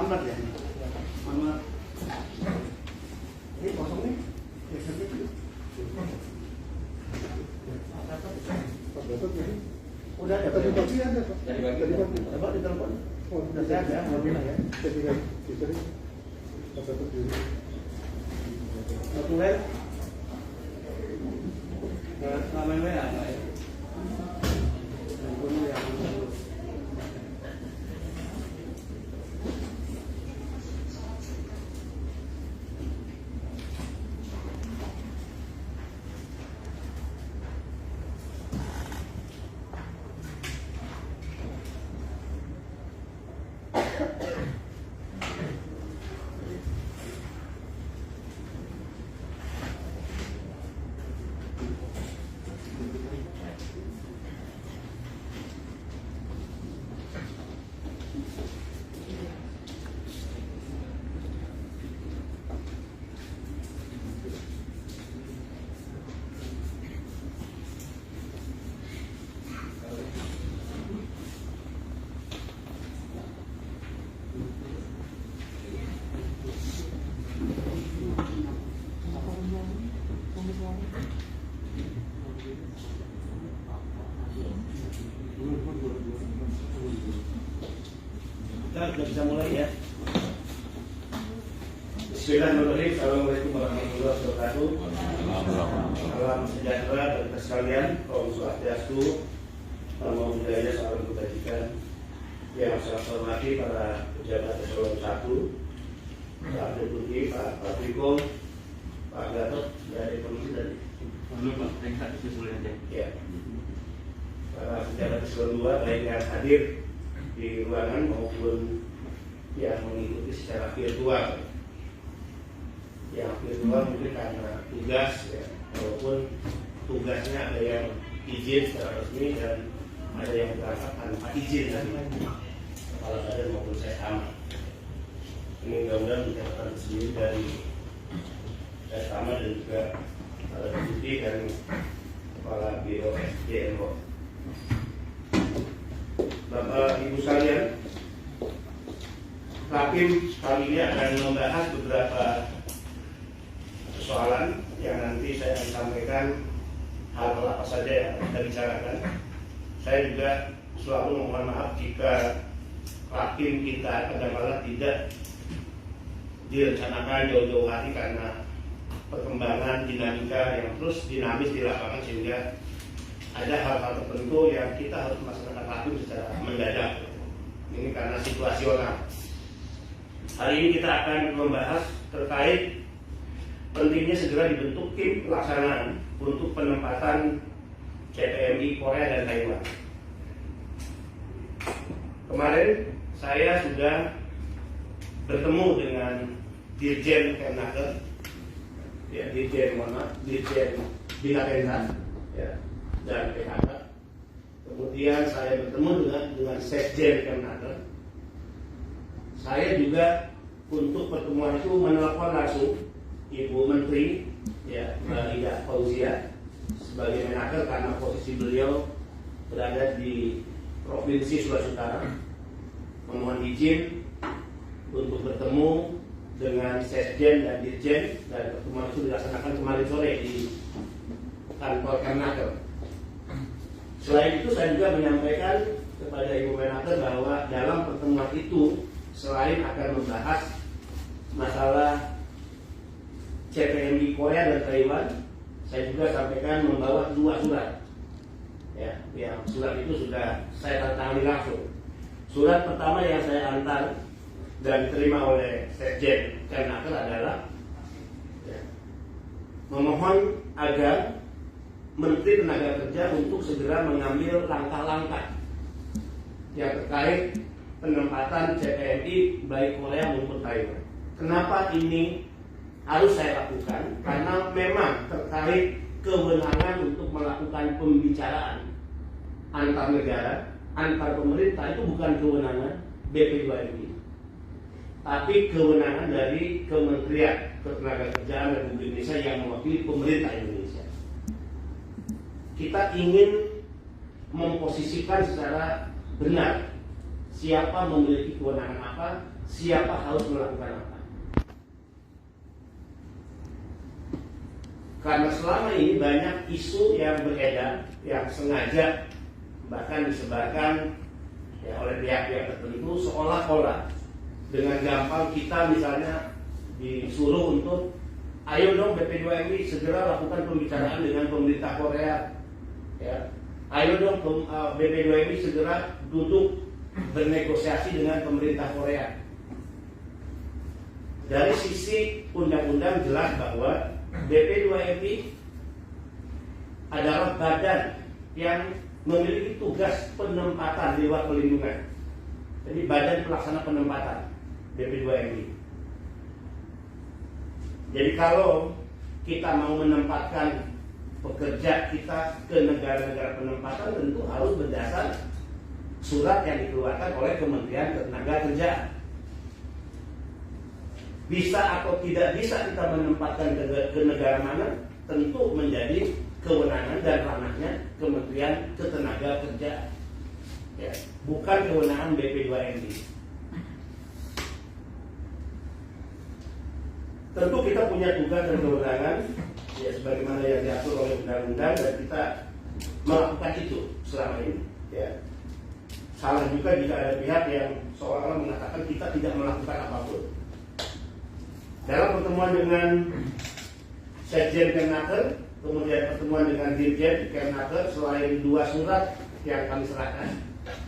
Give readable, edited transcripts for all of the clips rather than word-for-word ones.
Muhammad ya. Muhammad. Ini kosong nih. Udah ada. Tadi pagi ada Pak. Tadi pagi. Coba ditelepon. Oh, udah saya ada. Alhamdulillah ya. Jadi notulen. Namanya apa ya? Kita sudah bisa mulai ya. Bismillahirrahmanirrahim. Assalamualaikum warahmatullahi wabarakatuh. Salam sejahtera bagi kita sekalian. Om Swastiastu, Namo Buddhaya, salam kebajikan. Yang saya hormati para pejabat eselon 1, Pak Deputi, Pak Priko, Pak Gatot, dari komisi tadi. Ya. Para pejabat eselon 2 baik yang hadir di ruangan maupun yang mengikuti secara virtual. Yang virtual mungkin karena tugas ya, walaupun tugasnya ada yang izin secara resmi dan ada yang berangkat tanpa izin tadi, kepala badan maupun saya sama. Ini mudah-mudahan mencatatkan sendiri dari saya sama dan juga kepala deputi dan kepala biro SDMO. Bapak Ibu sekalian, Rapim kali ini akan membahas beberapa persoalan yang nanti saya akan sampaikan hal-hal apa saja yang kita bicarakan. Saya juga selalu mohon maaf jika Rapim kita kadang-kadang tidak direncanakan jauh-jauh hari karena perkembangan dinamika yang terus dinamis di lapangan, sehingga ada hal-hal tertentu yang kita harus melaksanakan rapim secara mendadak. Ini karena situasional. Hari ini kita akan membahas terkait pentingnya segera dibentuk tim pelaksanaan untuk penempatan CPMI Korea dan Taiwan. Kemarin saya sudah bertemu dengan Dirjen Kemnaker, ya, Dirjen Bina Pensan, ya, dan PKK. Kemudian saya bertemu dengan Sekjen Kemnaker. Saya juga untuk pertemuan itu menelpon langsung Ibu Menteri, ya, Mbak Ida Fauzia sebagai Menaker karena posisi beliau berada di Provinsi Sulawesi Utara. Memohon izin untuk bertemu dengan Sekjen dan Dirjen, dan pertemuan itu dilaksanakan kemarin sore di kantor Kemnaker. Selain itu saya juga menyampaikan kepada Ibu Menaker bahwa dalam pertemuan itu selain akan membahas masalah CPMI Korea dan Taiwan, saya juga sampaikan membawa 2 surat. Ya, yang surat itu sudah saya tangani langsung. Surat pertama yang saya antar dan diterima oleh Sekjen Kemnaker adalah ya, memohon agar Menteri Tenaga Kerja untuk segera mengambil langkah-langkah yang terkait penempatan CPMI baik Korea maupun Taiwan. Kenapa ini harus saya lakukan? Karena memang terkait kewenangan untuk melakukan pembicaraan antar negara, antar pemerintah, itu bukan kewenangan BP2MI, tapi kewenangan dari Kementerian Ketenagakerjaan Republik Indonesia yang mewakili pemerintah Indonesia. Kita ingin memposisikan secara benar siapa memiliki kewenangan apa, siapa harus melakukan apa. Karena selama ini banyak isu yang beredar, yang sengaja bahkan disebarkan ya, oleh pihak-pihak tertentu, seolah-olah dengan gampang kita misalnya disuruh untuk ayo dong BP2MI segera lakukan pembicaraan dengan pemerintah Korea, ya. Ayo dong BP2MI segera duduk bernegosiasi dengan pemerintah Korea. Dari sisi undang-undang jelas bahwa BP2MI adalah badan yang memiliki tugas penempatan lewat pelindungan. Jadi badan pelaksana penempatan BP2MI. Jadi kalau kita mau menempatkan pekerja kita ke negara-negara penempatan, tentu harus berdasar surat yang dikeluarkan oleh Kementerian Ketenagakerjaan. Bisa atau tidak bisa kita menempatkan ke negara mana, tentu menjadi kewenangan dan ranahnya Kementerian Ketenagakerjaan, ya, bukan kewenangan BP2MI. Tentu kita punya tugas dan kewenangan, ya, sebagaimana yang diatur oleh undang-undang, dan kita melakukan itu selama ini. Ya. Salah juga jika ada pihak yang seolah-olah mengatakan kita tidak melakukan apapun. Dalam pertemuan dengan Sekjen Kemnaker, kemudian pertemuan dengan Dirjen Kemnaker, selain 2 surat yang kami serahkan,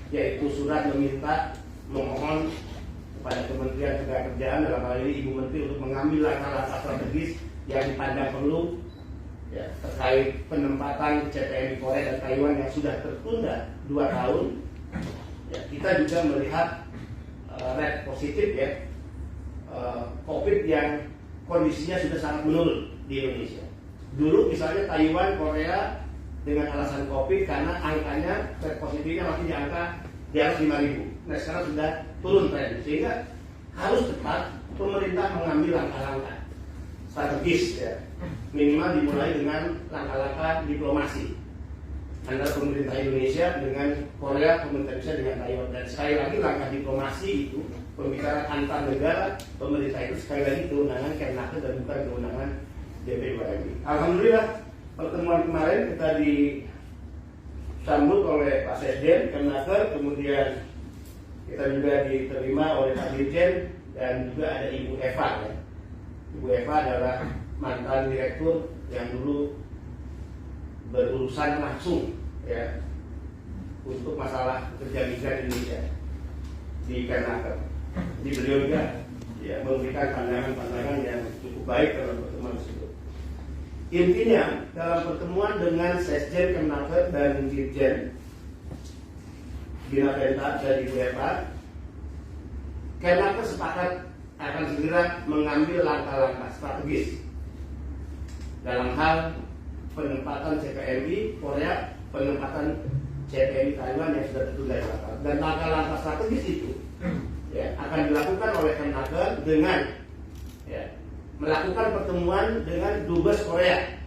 yaitu surat memohon kepada Kementerian Ketenagakerjaan, dalam hal ini Ibu Menteri, untuk mengambil langkah-langkah strategis yang dipandang perlu, ya, terkait penempatan CPNI Korea dan Taiwan yang sudah tertunda 2 tahun. Ya, kita juga melihat rate positif, ya, COVID yang kondisinya sudah sangat menurun di Indonesia. Dulu misalnya Taiwan, Korea dengan alasan COVID karena angkanya rate positifnya masih di atas 5.000. Nah, sekarang sudah turun tren, sehingga harus cepat pemerintah mengambil langkah-langkah strategis, ya, minimal dimulai dengan langkah-langkah diplomasi antara pemerintah Indonesia dengan Korea, pemerintah Indonesia dengan Taiwan. Dan sekali lagi langkah diplomasi itu, pembicaraan antar negara, pemerintah itu sekali lagi kewenangan Kemnaker dan bukan kewenangan BP2MI. Alhamdulillah pertemuan kemarin kita disambut oleh Pak Sekjen Kemnaker, kemudian kita juga diterima oleh Pak Dirjen, dan juga ada Ibu Eva, ya. Ibu Eva adalah mantan direktur yang dulu berurusan langsung, ya, untuk masalah pekerja migran Indonesia di Kemnaker. Jadi beliau juga, ya, memberikan pandangan-pandangan yang cukup baik dalam pertemuan tersebut. Intinya dalam pertemuan dengan Sekjen Kemnaker dan Dirjen Bina Penta dan Ibu Eva, Kemnaker sepakat akan segera mengambil langkah-langkah strategis dalam hal penempatan CPNI Korea, penempatan CPNI Taiwan yang sudah tertunda. Dan langkah-langkah strategis itu, ya, akan dilakukan oleh Kemnaker dengan, ya, melakukan pertemuan dengan Dubes Korea,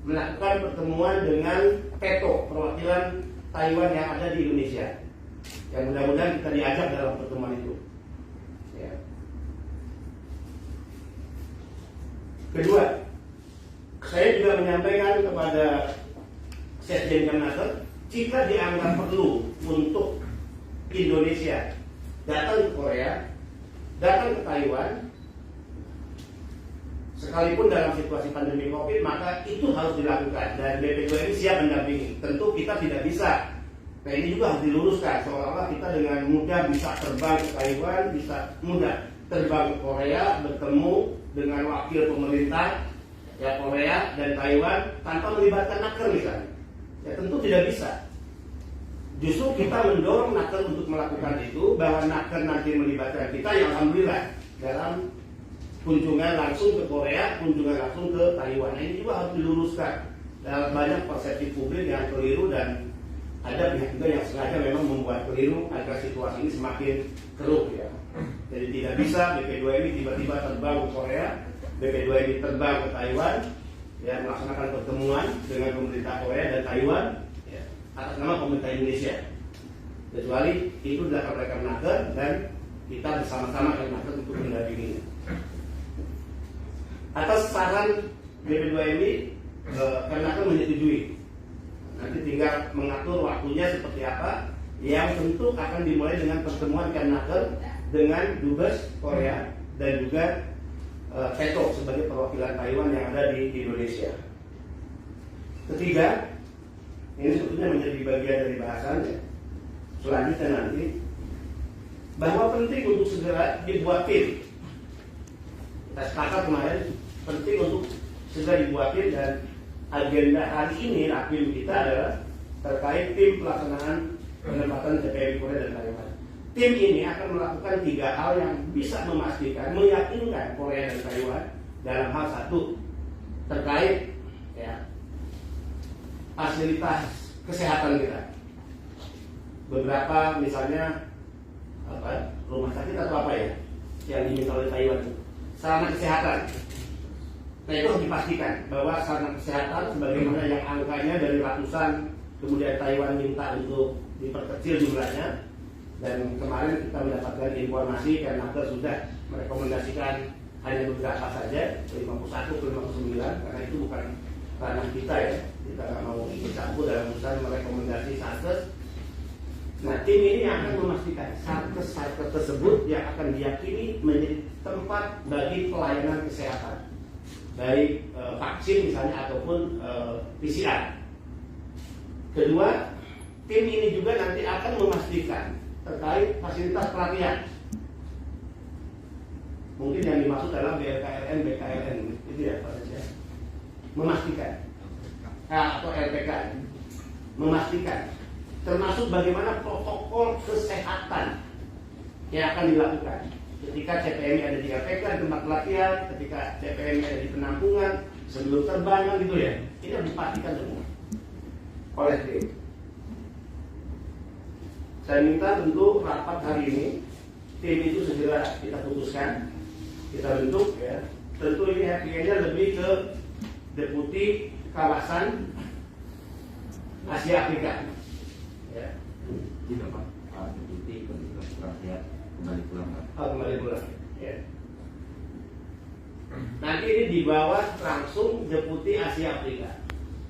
melakukan pertemuan dengan PETO, perwakilan Taiwan yang ada di Indonesia. Yang mudah-mudahan kita diajak dalam pertemuan itu. Ya. Kedua, saya juga menyampaikan kepada Sekjen Kemnaker, jika dianggap perlu untuk Indonesia datang ke Korea, datang ke Taiwan, sekalipun dalam situasi pandemi COVID, maka itu harus dilakukan, dan BP2MI siap mendampingi. Tentu kita tidak bisa. Nah, ini juga harus diluruskan, seolah-olah kita dengan mudah bisa terbang ke Taiwan, bisa mudah terbang ke Korea, bertemu dengan wakil pemerintah, ya, Korea dan Taiwan tanpa melibatkan Naker misalnya. Ya, tentu tidak bisa. Justru kita mendorong Naker untuk melakukan itu, bahwa Naker nanti melibatkan kita, yang alhamdulillah dalam kunjungan langsung ke Korea, kunjungan langsung ke Taiwan. Nah, ini juga harus diluruskan. Dalam banyak persepsi publik yang keliru, dan ada pihak juga yang sengaja memang membuat keliru agar situasi ini semakin keruh, ya. Jadi tidak bisa BP2MI tiba-tiba terbang ke Korea, BP2MI terbang ke Taiwan, ya, melaksanakan pertemuan dengan pemerintah Korea dan Taiwan, ya, atas nama pemerintah Indonesia. kecuali itu dilakukan oleh Kemnaker dan kita bersama-sama Kemnaker untuk mendampinginya. Atas saran BP2MI, Kemnaker menyetujui. Nanti tinggal mengatur waktunya seperti apa, yang tentu akan dimulai dengan pertemuan Kemnaker dengan Dubes Korea dan juga Petro sebagai perwakilan Taiwan yang ada di Indonesia. Ketiga, ini sebetulnya menjadi bagian dari bahasannya. Selanjutnya nanti, bahwa penting untuk segera dibuat tim. Kita sepakat kemarin, penting untuk segera dibuat tim, dan agenda hari ini rapim kita adalah terkait tim pelaksanaan penempatan TPM Korea dan Taiwan. Tim ini akan melakukan 3 hal yang bisa memastikan, meyakinkan Korea dan Taiwan dalam hal satu terkait fasilitas kesehatan kita. Beberapa misalnya rumah sakit atau apa ya yang diminta oleh Taiwan, sarana kesehatan. Nah, itu harus dipastikan bahwa sarana kesehatan sebagaimana yang angkanya dari ratusan, kemudian Taiwan minta untuk diperkecil jumlahnya, dan kemarin kita mendapatkan informasi karena sudah merekomendasikan hanya beberapa saja, 51 ke 59, karena itu bukan ranah kita ya, kita nggak mau ikut campur dalam urusan merekomendasi satgas. Nah, tim ini akan memastikan satgas tersebut yang akan diyakini menjadi tempat bagi pelayanan kesehatan, baik vaksin misalnya ataupun PCR. Kedua, tim ini juga nanti akan memastikan terkait fasilitas pelatihan. Mungkin yang dimaksud dalam BKLN itu ya Pak Presiden. Memastikan atau LPK, memastikan termasuk bagaimana protokol kesehatan yang akan dilakukan ketika CPM ada di LPK, di tempat pelatihan, ketika CPM ada di penampungan, sebelum terbang gitu ya. Ini harus dipastikan semua oleh tim. Saya minta tentu rapat hari ini tim itu segera kita putuskan, kita bentuk ya. Tentu ini hakikatnya lebih ke Deputi Kawasan Asia Afrika. Ya. Tidak Pak, Deputi Rakyat kembali pulang Pak. Kembali pulang. Ya. Nanti ini di bawah langsung Deputi Asia Afrika.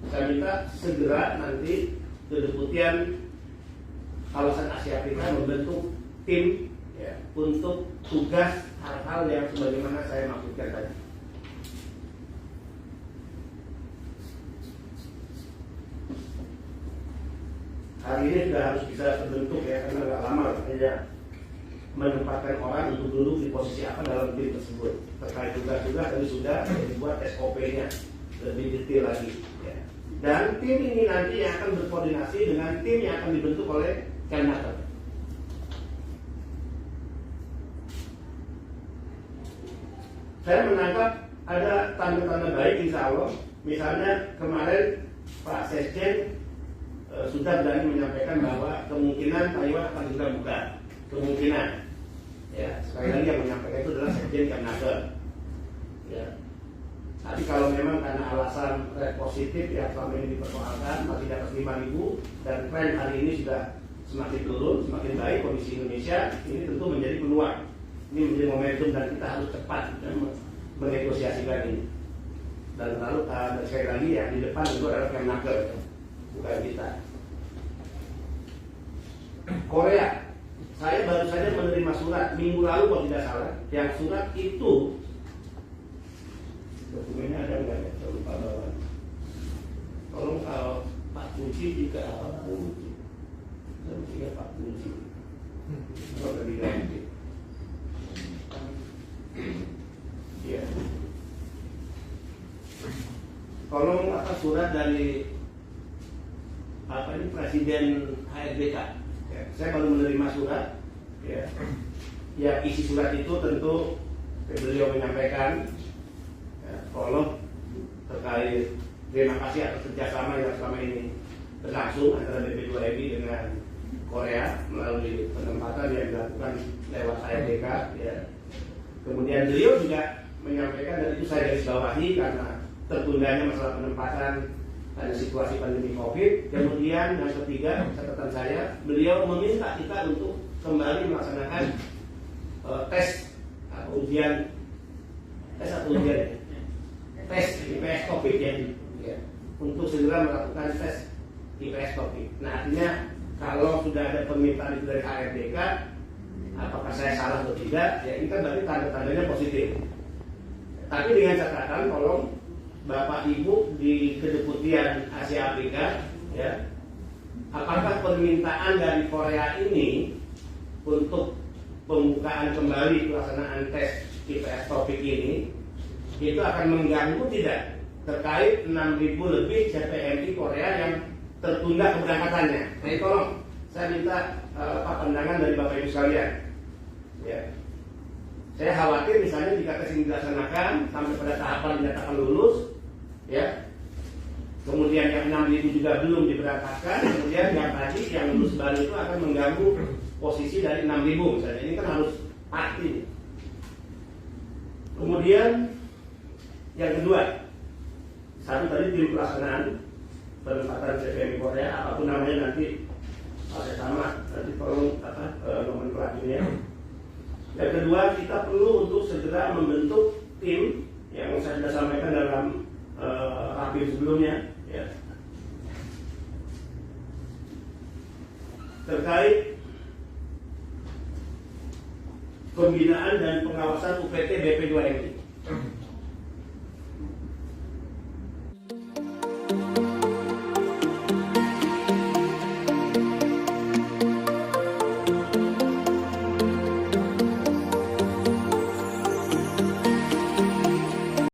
Saya minta segera nanti Kedeputian Kawasan Asia Afrika membentuk tim ya, untuk tugas hal-hal yang sebagaimana saya maksudkan tadi. Hari ini sudah harus bisa terbentuk ya, karena agak lama saja menempatkan orang untuk duduk di posisi apa dalam tim tersebut. Terkait tugas-tugas tadi sudah dibuat SOP-nya lebih detail lagi. Ya. Dan tim ini nanti yang akan berkoordinasi dengan tim yang akan dibentuk oleh Kemnaker. Saya menangkap ada tanda-tanda baik insya Allah. Misalnya kemarin Pak Sekjen sudah berani menyampaikan bahwa kemungkinan Taiwan akan juga buka. Kemungkinan. Ya, sekali lagi yang menyampaikan itu adalah Sekjen Kemnaker. Ya. Tapi kalau memang karena alasan rate positif yang selama ini dipersoalkan masih di atas 5.000 dan tren hari ini sudah semakin turun, semakin baik kondisi Indonesia, ini tentu menjadi peluang. Ini menjadi momentum dan kita harus cepat menegosiasikan ini. Dan lalu sekali lagi yang di depan itu adalah Kemnaker, bukan kita. Korea, saya baru saja menerima surat minggu lalu kalau tidak salah, yang surat itu dokumennya ada nggak ya? Saya lupa bawa. Tolong kalau Pak Kunci juga Pak Kunci. Saya mesti Pak Kunci. Kalau lebih ganti. Ya. Tolong surat dari ini Presiden HRBK. Ya, saya baru menerima surat. Ya. Ya, isi surat itu tentu beliau menyampaikan. Tolong terkait terima kasih atas kerjasama yang selama ini berlangsung antara BP2MI dengan Korea melalui penempatan yang dilakukan lewat HRBK. Ya. Kemudian beliau juga menyampaikan, dan itu saya garis bawahi karena tertundanya masalah penempatan ada situasi pandemi COVID. Kemudian yang ketiga, catatan saya, beliau meminta kita untuk kembali melaksanakan tes atau ujian tes IPS COVID ya, untuk segera melakukan tes IPS COVID. Nah, artinya kalau sudah ada permintaan itu dari ARDK, apakah saya salah atau tidak? Ya, ini kan berarti tanda-tandanya positif. Tapi dengan catatan, tolong Bapak Ibu di Kedeputian Asia Afrika, ya, apakah permintaan dari Korea ini untuk pembukaan kembali pelaksanaan tes IPS topik ini itu akan mengganggu tidak terkait 6.000 lebih CPNI Korea yang tertunda keberangkatannya? Nah, tolong saya minta pandangan dari Bapak Ibu sekalian. Ya. Saya khawatir misalnya jika tes ini dilaksanakan sampai pada tahapan dinyatakan lulus, ya, kemudian yang 6.000 juga belum diberangkatkan, kemudian yang tadi yang lulus baru itu akan mengganggu posisi dari 6.000 misalnya. Ini kan harus pasti. Kemudian yang kedua, satu tadi tim pelaksanaan penempatan CPNI Korea, apapun namanya nanti sama, nanti tolong nomenklaturnya. Yang kedua, kita perlu untuk segera membentuk tim yang saya sudah sampaikan dalam rapim sebelumnya, ya, terkait pembinaan dan pengawasan UPT BP2MI.